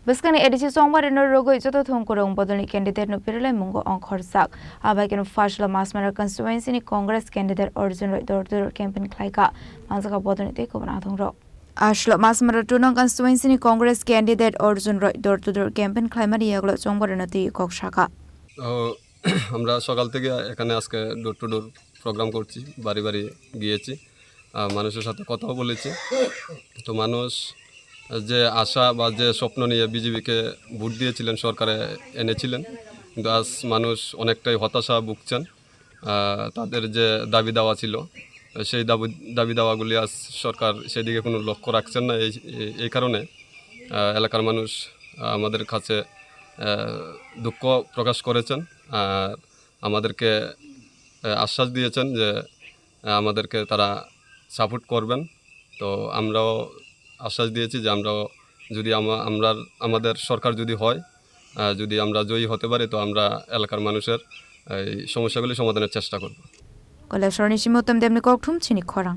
Biskani edisi sombar in a rogo is a thonkorong bodoni candidate no pirale mungo on Korsak. Abakin Fashla Masmara constituency Congress candidate original door campaign Klaika. Manzaka bodoni take over Nathong. Ashlo Masmara Tunong constituency Congress candidate original door to door campaign Climate Yaglo sombar in a tea Kokshaka. আমরা সকাল থেকে এখানে আজকে door to door programme করছি, বাড়ি বাড়ি গিয়েছি, মানুষের সাথে কথাও বলেছি। তো মানুষ যে আশা বা যে স্বপ্ন নিয়ে বিজেপিকে ভোট দিয়েছিলেন, সরকারে এনেছিলেন, কিন্তু আজ মানুষ অনেকটাই হতাশা ভুগছেন। তাদের যে দাবি দাওয়া ছিল, সেই দাবি দাওয়াগুলি আজ সরকার সেদিকে কোনো লক্ষ্য রাখছেন না। এই কারণে এলাকার মানুষ আমাদের কাছে দুঃখ প্রকাশ করেছেন আর আমাদেরকে আশ্বাস দিয়েছেন যে আমাদেরকে তারা সাপোর্ট করবেন। তো আমরাও আশ্বাস দিয়েছি যে আমরাও যদি আমাদের সরকার যদি হয়, যদি আমরা জয়ী হতে পারি, তো আমরা এলাকার মানুষের এই সমস্যাগুলি সমাধানের চেষ্টা করব। কলেশ্বর নিশিমোত্তম দেবনি ককঠুম চিনি খরাং।